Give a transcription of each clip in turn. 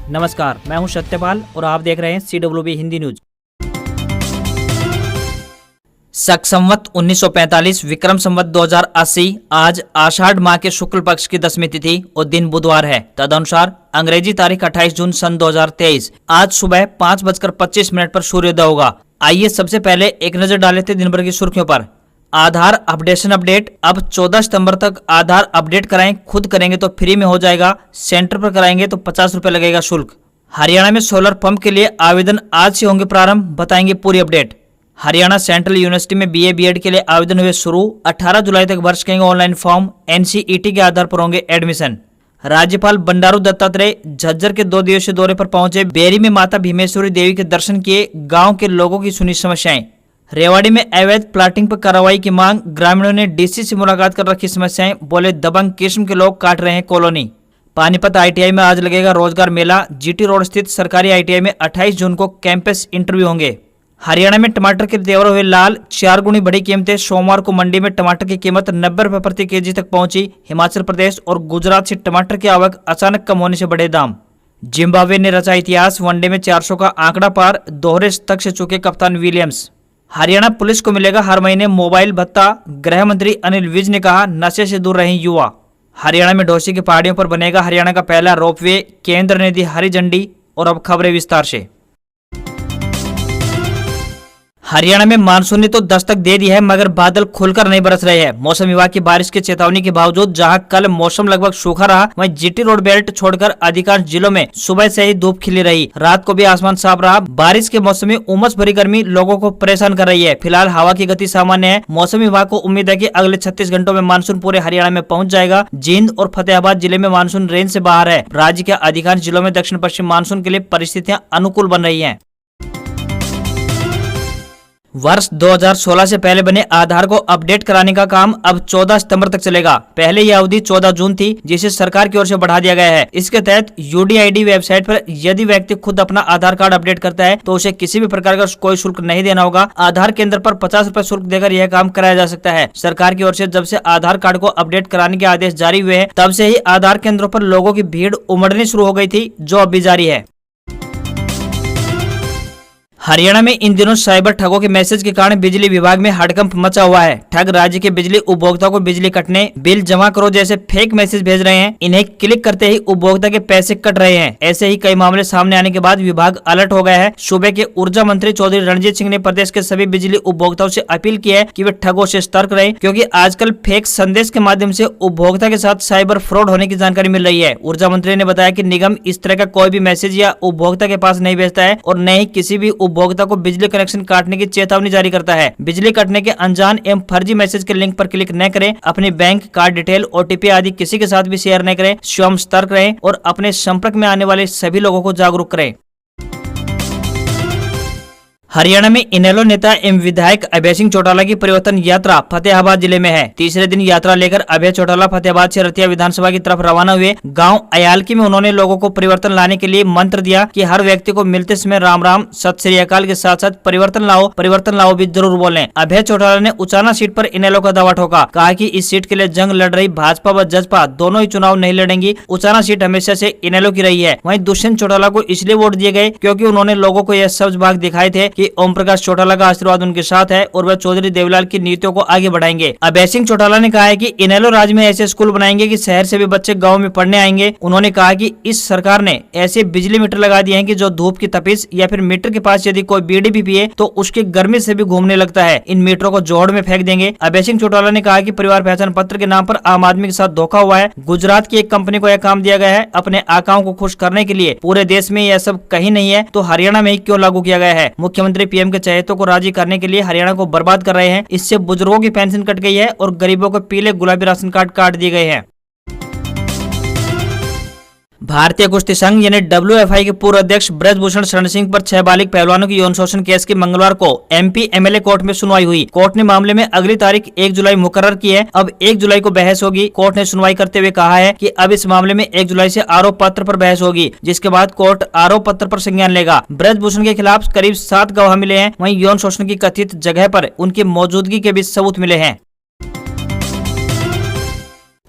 नमस्कार, मैं हूं सत्यपाल और आप देख रहे हैं CWB हिंदी न्यूज। शक संवत 1945 विक्रम संवत 2080 आज आषाढ़ माह के शुक्ल पक्ष की 10वीं तिथि और दिन बुधवार है। तदनुसार अंग्रेजी तारीख 28 जून सन 2023 आज सुबह 5:25 पर सूर्योदय होगा। आइए सबसे पहले एक नजर डाल लेते दिन भर की सुर्खियों पर। आधार अपडेट अब 14 सितंबर तक आधार अपडेट कराएं। खुद करेंगे तो फ्री में हो जाएगा, सेंटर पर कराएंगे तो 50 रुपए लगेगा शुल्क। हरियाणा में सोलर पंप के लिए आवेदन आज से होंगे प्रारंभ, बताएंगे पूरी अपडेट। हरियाणा सेंट्रल यूनिवर्सिटी में BA BEd के लिए आवेदन हुए शुरू, 18 जुलाई तक भर सकेंगे ऑनलाइन फॉर्म, NCET के आधार पर होंगे एडमिशन। राज्यपाल बंडारू दत्तात्रेय झज्जर के 2 दिवसीय दौरे पर पहुंचे। बेरी में माता भीमेश्वरी देवी के दर्शन किए, गांव के लोगों की सुनी समस्याएं। रेवाड़ी में अवैध प्लाटिंग पर कार्रवाई की मांग, ग्रामीणों ने DC से मुलाकात कर रखी समस्याएं, बोले दबंग किस्म के लोग काट रहे हैं कॉलोनी। पानीपत ITI में आज लगेगा रोजगार मेला, GT रोड स्थित सरकारी ITI में 28 जून को कैंपस इंटरव्यू होंगे। हरियाणा में टमाटर के तेवर हुए लाल, 4 गुनी बढ़ी कीमतें। सोमवार को मंडी में टमाटर की कीमत 90 रुपए प्रति केजी तक पहुंची। हिमाचल प्रदेश और गुजरात से टमाटर की आवक अचानक कम होने से बढ़े दाम। जिम्बाब्वे ने रचा इतिहास, वनडे में 400 का आंकड़ा पार, दोहरे तक से चुके कप्तान विलियम्स। हरियाणा पुलिस को मिलेगा हर महीने मोबाइल भत्ता, गृह मंत्री अनिल विज ने कहा नशे से दूर रहें युवा। हरियाणा में ढोसी की पहाड़ियों पर बनेगा हरियाणा का पहला रोपवे, केंद्र ने दी हरी झंडी। और अब खबरें विस्तार से। हरियाणा में मानसून ने तो दस्तक दे दी है, मगर बादल खुलकर नहीं बरस रहे हैं। मौसम विभाग की बारिश की चेतावनी के बावजूद जहां कल मौसम लगभग सूखा रहा, वहीं GT रोड बेल्ट छोड़कर अधिकांश जिलों में सुबह से ही धूप खिली रही। रात को भी आसमान साफ रहा। बारिश के मौसम में उमस भरी गर्मी लोगों को परेशान कर रही है। फिलहाल हवा की गति सामान्य है। मौसम विभाग को उम्मीद है कि अगले 36 घंटों में मानसून पूरे हरियाणा में पहुंच जाएगा। जींद और फतेहाबाद जिले में मानसून रेंज से बाहर है। राज्य के अधिकांश जिलों में दक्षिण पश्चिम मानसून के लिए परिस्थितियां अनुकूल बन रही है। वर्ष 2016 से पहले बने आधार को अपडेट कराने का काम अब 14 सितंबर तक चलेगा। पहले यह अवधि 14 जून थी, जिसे सरकार की ओर से बढ़ा दिया गया है। इसके तहत UDID वेबसाइट पर यदि व्यक्ति खुद अपना आधार कार्ड अपडेट करता है तो उसे किसी भी प्रकार का कोई शुल्क नहीं देना होगा। आधार केंद्र पर 50 रुपए शुल्क देकर यह काम कराया जा सकता है। सरकार की ओर से जब से आधार कार्ड को अपडेट कराने के आदेश जारी हुए हैं, तब से ही आधार केंद्रों पर लोगों की भीड़ उमड़नी शुरू हो गई थी, जो अब भी जारी है। हरियाणा में इन दिनों साइबर ठगों के मैसेज के कारण बिजली विभाग में हड़कंप मचा हुआ है। ठग राज्य के बिजली उपभोक्ताओं को बिजली कटने, बिल जमा करो जैसे फेक मैसेज भेज रहे हैं। इन्हें क्लिक करते ही उपभोक्ता के पैसे कट रहे हैं। ऐसे ही कई मामले सामने आने के बाद विभाग अलर्ट हो गया है। सूबे के ऊर्जा मंत्री चौधरी रणजीत सिंह ने प्रदेश के सभी बिजली उपभोक्ताओं से अपील की है कि वे ठगों से सतर्क रहें, क्योंकि आजकल फेक संदेश के माध्यम से उपभोक्ता के साथ साइबर फ्रॉड होने की जानकारी मिल रही है। ऊर्जा मंत्री ने बताया कि निगम इस तरह का कोई भी मैसेज या उपभोक्ता के पास नहीं भेजता है और न ही किसी भी उपभोक्ता को बिजली कनेक्शन काटने की चेतावनी जारी करता है। बिजली कटने के अनजान एवं फर्जी मैसेज के लिंक पर क्लिक न करें। अपने बैंक, कार्ड डिटेल, OTP आदि किसी के साथ भी शेयर न करें। स्वयं सतर्क रहें और अपने संपर्क में आने वाले सभी लोगों को जागरूक करें। हरियाणा में इनेलो नेता एवं विधायक अभय सिंह चौटाला की परिवर्तन यात्रा फतेहाबाद जिले में है। तीसरे दिन यात्रा लेकर अभय चौटाला फतेहाबाद से रतिया विधानसभा की तरफ रवाना हुए। गांव अयालकी में उन्होंने लोगों को परिवर्तन लाने के लिए मंत्र दिया कि हर व्यक्ति को मिलते समय राम राम, सत श्री अकाल के साथ साथ परिवर्तन लाओ भी जरूर बोलें। अभय चौटाला ने उचाना सीट पर इनेलो का दावा ठोका, कहा कि इस सीट के लिए जंग लड़ रही भाजपा व जसपा दोनों ही चुनाव नहीं लड़ेंगी। उचाना सीट हमेशा से इनेलो की रही है। वहीं दुष्यंत चौटाला को इसलिए वोट दिए गए क्योंकि उन्होंने लोगों को यह सब्ज भाग दिखाए थे कि ओम प्रकाश चौटाला का आशीर्वाद उनके साथ है और वह चौधरी देवलाल की नीतियों को आगे बढ़ाएंगे। अभय सिंह चौटाला ने कहा है कि इनेलो राज्य में ऐसे स्कूल बनाएंगे कि शहर से भी बच्चे गांव में पढ़ने आएंगे। उन्होंने कहा कि इस सरकार ने ऐसे बिजली मीटर लगा दिए हैं कि जो धूप की तपिश या फिर मीटर के पास यदि कोई बीड़ी भी पिए तो उसकी गर्मी से भी घूमने लगता है। इन मीटरों को जोड़ में फेंक देंगे। अभय सिंह चौटाला ने कहा कि परिवार पहचान पत्र के नाम पर आम आदमी के साथ धोखा हुआ है। गुजरात की एक कंपनी को यह काम दिया गया है। अपने आकाओं को खुश करने के लिए पूरे देश में यह सब कहीं नहीं है तो हरियाणा में ही क्यों लागू किया गया है। मुख्यमंत्री PM के चहेतों को राजी करने के लिए हरियाणा को बर्बाद कर रहे हैं। इससे बुजुर्गों की पेंशन कट गई है और गरीबों को पीले गुलाबी राशन कार्ड काट दिए गए हैं। भारतीय कुश्ती संघ यानी WFI के पूर्व अध्यक्ष ब्रजभूषण शरण सिंह पर 6 बालिग पहलवानों की यौन शोषण केस की मंगलवार को MP MLA कोर्ट में सुनवाई हुई। कोर्ट ने मामले में अगली तारीख 1 जुलाई मुकर्रर की है। अब 1 जुलाई को बहस होगी। कोर्ट ने सुनवाई करते हुए कहा है कि अब इस मामले में 1 जुलाई से आरोप पत्र पर बहस होगी, जिसके बाद कोर्ट आरोप पत्र पर संज्ञान लेगा। ब्रजभूषण के खिलाफ करीब 7 गवाह मिले हैं। वहीं यौन शोषण की कथित जगह पर उनकी मौजूदगी के भी सबूत मिले हैं।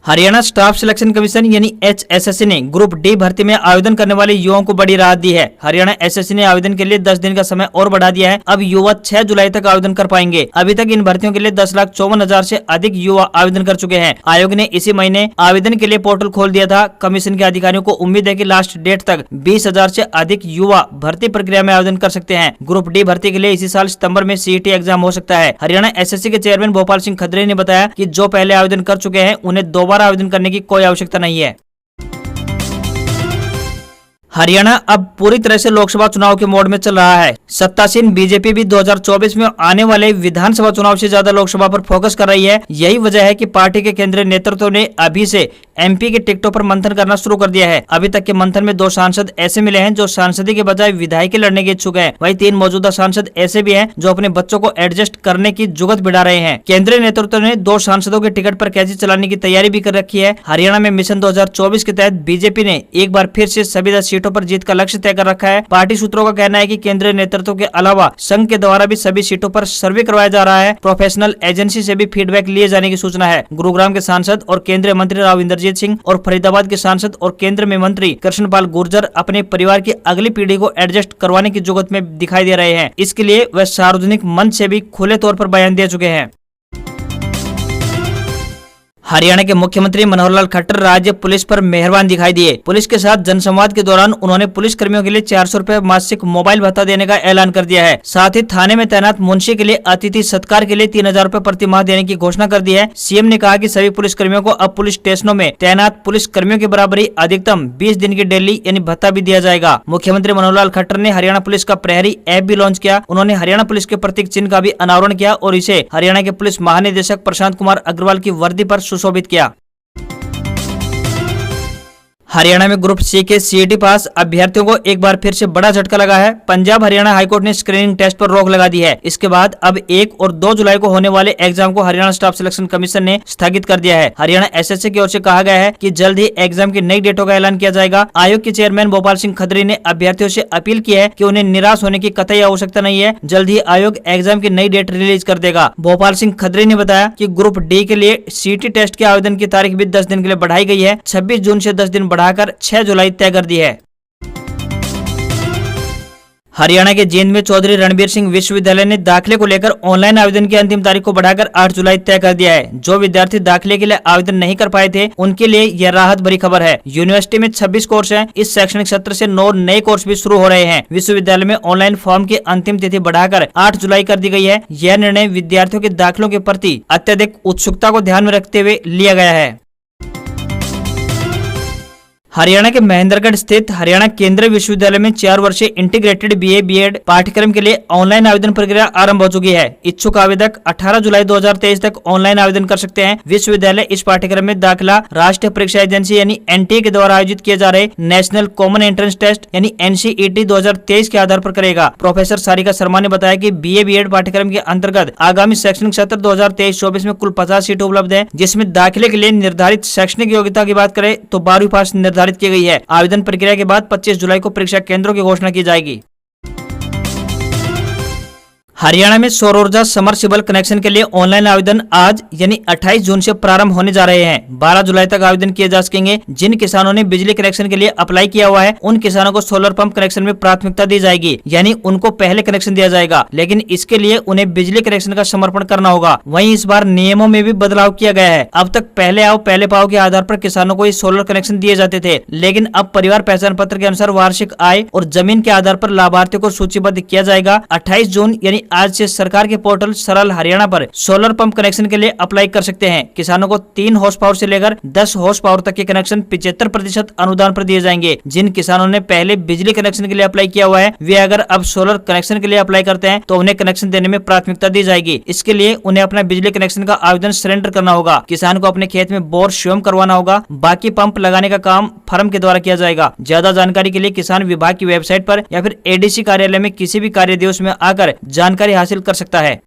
हरियाणा स्टाफ सिलेक्शन कमीशन यानी HSSC ने ग्रुप डी भर्ती में आवेदन करने वाले युवाओं को बड़ी राहत दी है। हरियाणा SSC ने आवेदन के लिए 10 दिन का समय और बढ़ा दिया है। अब युवा 6 जुलाई तक आवेदन कर पाएंगे। अभी तक इन भर्तियों के लिए 10,54,000 से अधिक युवा आवेदन कर चुके हैं। आयोग ने इसी महीने आवेदन के लिए पोर्टल खोल दिया था। कमीशन के अधिकारियों को उम्मीद है कि लास्ट डेट तक 20,000 से अधिक युवा भर्ती प्रक्रिया में आवेदन कर सकते हैं। ग्रुप डी भर्ती के लिए इसी साल सितंबर में CET एग्जाम हो सकता है। हरियाणा SSC के चेयरमैन भोपाल सिंह खत्री ने बताया कि जो पहले आवेदन कर चुके हैं उन्हें दोबारा आवेदन करने की कोई आवश्यकता नहीं है। हरियाणा अब पूरी तरह से लोकसभा चुनाव के मोड में चल रहा है। सत्तासीन बीजेपी भी 2024 में आने वाले विधानसभा चुनाव से ज्यादा लोकसभा पर फोकस कर रही है। यही वजह है कि पार्टी के केंद्रीय नेतृत्व ने अभी से MP के टिकटों पर मंथन करना शुरू कर दिया है। अभी तक के मंथन में 2 सांसद ऐसे मिले हैं जो सांसदी के बजाय विधायकी लड़ने के इच्छुक हैं। वहीं 3 मौजूदा सांसद ऐसे भी हैं जो अपने बच्चों को एडजस्ट करने की जुगत बिड़ा रहे हैं। केंद्रीय नेतृत्व ने 2 सांसदों के टिकट पर कैची चलाने की तैयारी भी कर रखी है। हरियाणा में मिशन 2024 के तहत बीजेपी ने एक बार फिर से सभी 10 सीटों पर जीत का लक्ष्य तय कर रखा है। पार्टी सूत्रों का कहना है कि केंद्रीय नेतृत्व के अलावा संघ के द्वारा भी सभी सीटों पर सर्वे करवाया जा रहा है। प्रोफेशनल एजेंसी से भी फीडबैक लिए जाने की सूचना है। गुरुग्राम के सांसद और केंद्रीय मंत्री राव इंद्रजीत सिंह और फरीदाबाद के सांसद और केंद्र में मंत्री कृष्णपाल गुर्जर अपने परिवार की अगली पीढ़ी को एडजस्ट करवाने की जुगत में दिखाई दे रहे हैं। इसके लिए वह सार्वजनिक मंच से भी खुले तौर पर बयान दे चुके हैं। हरियाणा के मुख्यमंत्री मनोहर लाल खट्टर राज्य पुलिस पर मेहरबान दिखाई दिए। पुलिस के साथ जनसंवाद के दौरान उन्होंने पुलिस कर्मियों के लिए 400 रुपए मासिक मोबाइल भत्ता देने का ऐलान कर दिया है। साथ ही थाने में तैनात मुंशी के लिए अतिथि सत्कार के लिए 3,000 रुपए प्रति माह देने की घोषणा कर दी है। CM ने कहा कि सभी पुलिस कर्मियों को अब पुलिस स्टेशनों में तैनात पुलिस कर्मियों की बराबरी अधिकतम 20 दिन की डेली यानी भत्ता भी दिया जाएगा। मुख्यमंत्री मनोहर लाल खट्टर ने हरियाणा पुलिस का प्रहरी ऐप भी लॉन्च किया। उन्होंने हरियाणा पुलिस के प्रतीक चिन्ह का भी अनावरण किया और इसे हरियाणा के पुलिस महानिदेशक प्रशांत कुमार अग्रवाल की वर्दी पर सुशोभित किया। हरियाणा में ग्रुप C के CET पास अभ्यर्थियों को एक बार फिर से बड़ा झटका लगा है। पंजाब हरियाणा हाईकोर्ट ने स्क्रीनिंग टेस्ट पर रोक लगा दी है। इसके बाद अब 1 और 2 जुलाई को होने वाले एग्जाम को हरियाणा स्टाफ सिलेक्शन कमीशन ने स्थगित कर दिया है। हरियाणा SSC की ओर से कहा गया है कि जल्द ही एग्जाम की नई डेटों का ऐलान किया जाएगा। आयोग के चेयरमैन भोपाल सिंह खत्री ने अभ्यर्थियों से अपील की है कि उन्हें निराश होने की कतई आवश्यकता नहीं है। जल्द ही आयोग एग्जाम की नई डेट रिलीज कर देगा। भोपाल सिंह खत्री ने बताया कि ग्रुप D के लिए CET टेस्ट के आवेदन की तारीख भी 10 दिन के लिए बढ़ाई गई है। 26 जून से 10 दिन बढ़ाकर 6 जुलाई तय कर दी है। हरियाणा के जींद में चौधरी रणबीर सिंह विश्वविद्यालय ने दाखिले को लेकर ऑनलाइन आवेदन की अंतिम तारीख को बढ़ाकर 8 जुलाई तय कर दिया है। जो विद्यार्थी दाखिले के लिए आवेदन नहीं कर पाए थे उनके लिए यह राहत भरी खबर है। यूनिवर्सिटी में 26 कोर्स हैं। इस शैक्षणिक सत्र से 9 नए कोर्स भी शुरू हो रहे हैं। विश्वविद्यालय में ऑनलाइन फॉर्म की अंतिम तिथि बढ़ाकर 8 जुलाई कर दी गई है। यह निर्णय विद्यार्थियों के दाखिलों के प्रति अत्यधिक उत्सुकता को ध्यान में रखते हुए लिया गया है। हरियाणा के महेंद्रगढ़ स्थित हरियाणा केंद्रीय विश्वविद्यालय में 4 वर्षीय इंटीग्रेटेड BA BEd पाठ्यक्रम के लिए ऑनलाइन आवेदन प्रक्रिया आरंभ हो चुकी है। इच्छुक आवेदक 18 जुलाई 2023 तक ऑनलाइन आवेदन कर सकते हैं। विश्वविद्यालय इस पाठ्यक्रम में दाखिला राष्ट्रीय परीक्षा एजेंसी यानी NTA के द्वारा आयोजित किए जा रहे नेशनल कॉमन एंट्रेंस टेस्ट यानी NCET 2023 के आधार पर करेगा। प्रोफेसर सारिका शर्मा ने बताया कि BA BEd पाठ्यक्रम के अंतर्गत आगामी शैक्षणिक सत्र 2023-24 में कुल 50 सीटें उपलब्ध है, जिसमें दाखिले के लिए निर्धारित शैक्षणिक योग्यता की बात करें तो 12वीं पास निर्धारित की गई है। आवेदन प्रक्रिया के बाद 25 जुलाई को परीक्षा केंद्रों की घोषणा की जाएगी। हरियाणा में सौर ऊर्जा समरसिबल कनेक्शन के लिए ऑनलाइन आवेदन आज यानी 28 जून से प्रारंभ होने जा रहे हैं। 12 जुलाई तक आवेदन किए जा सकेंगे। जिन किसानों ने बिजली कनेक्शन के लिए अप्लाई किया हुआ है उन किसानों को सोलर पंप कनेक्शन में प्राथमिकता दी जाएगी, यानी उनको पहले कनेक्शन दिया जाएगा, लेकिन इसके लिए उन्हें बिजली कनेक्शन का समर्पण करना होगा। वहीं इस बार नियमों में भी बदलाव किया गया है। अब तक पहले आओ पहले पाओ के आधार पर किसानों को ये सोलर कनेक्शन दिए जाते थे, लेकिन अब परिवार पहचान पत्र के अनुसार वार्षिक आय और जमीन के आधार पर लाभार्थियों को सूचीबद्ध किया जाएगा। 28 जून यानी आज से सरकार के पोर्टल सरल हरियाणा पर सोलर पंप कनेक्शन के लिए अप्लाई कर सकते हैं। किसानों को 3 हॉर्स पावर से लेकर 10 हॉर्स पावर तक के कनेक्शन 75% अनुदान पर दिए जाएंगे। जिन किसानों ने पहले बिजली कनेक्शन के लिए अप्लाई किया हुआ है वे अगर अब सोलर कनेक्शन के लिए अप्लाई करते हैं तो उन्हें कनेक्शन देने में प्राथमिकता दी जाएगी। इसके लिए उन्हें अपना बिजली कनेक्शन का आवेदन सरेंडर करना होगा। किसान को अपने खेत में बोर स्वयं करवाना होगा। बाकी पंप लगाने का काम फर्म के द्वारा किया जाएगा। ज्यादा जानकारी के लिए किसान विभाग की वेबसाइट पर या फिर ADC कार्यालय में किसी भी कार्य दिवस में आकर जानकारी हासिल कर सकता है।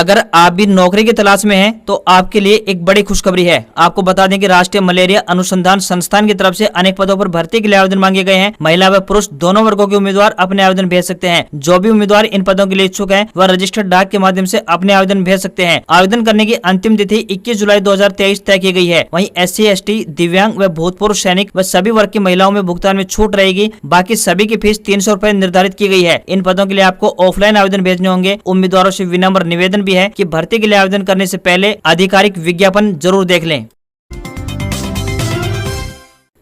अगर आप भी नौकरी की तलाश में हैं तो आपके लिए एक बड़ी खुशखबरी है। आपको बता दें कि राष्ट्रीय मलेरिया अनुसंधान संस्थान की तरफ से अनेक पदों पर भर्ती के लिए आवेदन मांगे गए हैं। महिला व पुरुष दोनों वर्गों के उम्मीदवार अपने आवेदन भेज सकते हैं। जो भी उम्मीदवार इन पदों के लिए इच्छुक हैं वह रजिस्टर्ड डाक के माध्यम से अपने आवेदन भेज सकते हैं। आवेदन करने की अंतिम तिथि 21 जुलाई 2023 तय की गई है। वहीं SC, ST, दिव्यांग व भूतपूर्व सैनिक व सभी वर्ग की महिलाओं में भुगतान में छूट रहेगी। बाकी सभी की फीस 300 रुपए निर्धारित की गई है। इन पदों के लिए आपको ऑफलाइन आवेदन भेजने होंगे। उम्मीदवारों से विनम्र निवेदन भी है कि भर्ती के लिए आवेदन करने से पहले आधिकारिक विज्ञापन जरूर देख लें।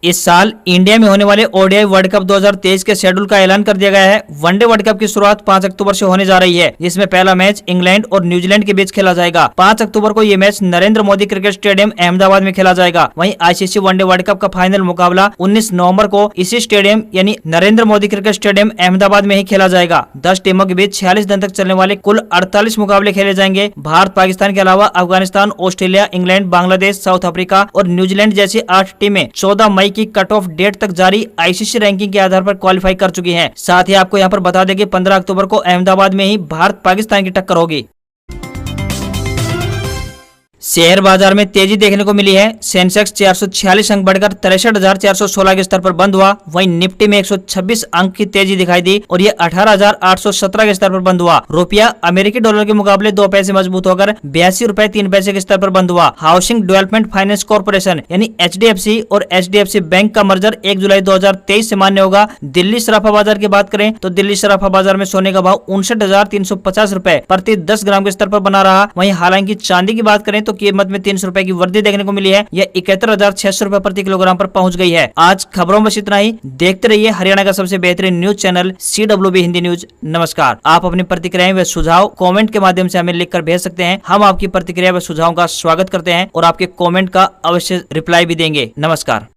इस साल इंडिया में होने वाले ODI वर्ल्ड कप 2023 के शेड्यूल का ऐलान कर दिया गया है। वनडे वर्ल्ड कप की शुरुआत 5 अक्टूबर से होने जा रही है, जिसमें पहला मैच इंग्लैंड और न्यूजीलैंड के बीच खेला जाएगा। 5 अक्टूबर को ये match Narendra Modi cricket stadium Ahmedabad में खेला जाएगा। वहीं ICC वनडे वर्ल्ड कप का फाइनल मुकाबला 19 नवंबर को इसी स्टेडियम यानी नरेंद्र मोदी क्रिकेट स्टेडियम अहमदाबाद में ही खेला जाएगा। 10 टीमों के बीच 46 दिन तक चलने वाले कुल 48 मुकाबले खेले जाएंगे। भारत, पाकिस्तान के अलावा Afghanistan, Australia, England, Bangladesh, south Africa और न्यूजीलैंड जैसी 8 टीमें 14 मई की कट ऑफ डेट तक जारी ICC रैंकिंग के आधार पर क्वालिफाई कर चुकी हैं। साथ ही आपको यहां पर बता दें कि 15 अक्टूबर को अहमदाबाद में ही भारत पाकिस्तान की टक्कर होगी। शेयर बाजार में तेजी देखने को मिली है। सेंसेक्स 446 अंक बढ़कर 63,416 के स्तर पर बंद हुआ। वहीं निफ्टी में 126 अंक की तेजी दिखाई दी और ये 18,817 के स्तर पर बंद हुआ। रुपया अमेरिकी डॉलर के मुकाबले 2 पैसे मजबूत होकर 82 रुपए 3 पैसे के स्तर पर बंद हुआ। हाउसिंग डेवलपमेंट फाइनेंस कॉर्पोरेशन यानी HDFC और HDFC बैंक का मर्जर 1 जुलाई 2023 से मान्य होगा। दिल्ली सराफा बाजार की बात करें तो दिल्ली सराफा बाजार में सोने का भाव 59,350 रुपए प्रति 10 ग्राम के स्तर पर बना रहा। वहीं हालांकि चांदी की बात करें तो कीमत में 300 रुपए की वृद्धि देखने को मिली है। यह 71,600 रुपए प्रति किलोग्राम पर पहुंच गई है। आज खबरों में बस इतना ही। देखते रहिए हरियाणा का सबसे बेहतरीन news channel CWB Hindi news. नमस्कार। आप अपनी प्रतिक्रियाएं व सुझाव कमेंट के माध्यम से हमें लिखकर भेज सकते हैं। हम आपकी प्रतिक्रिया व सुझावों का स्वागत करते हैं और आपके कमेंट का अवश्य रिप्लाई भी देंगे। नमस्कार।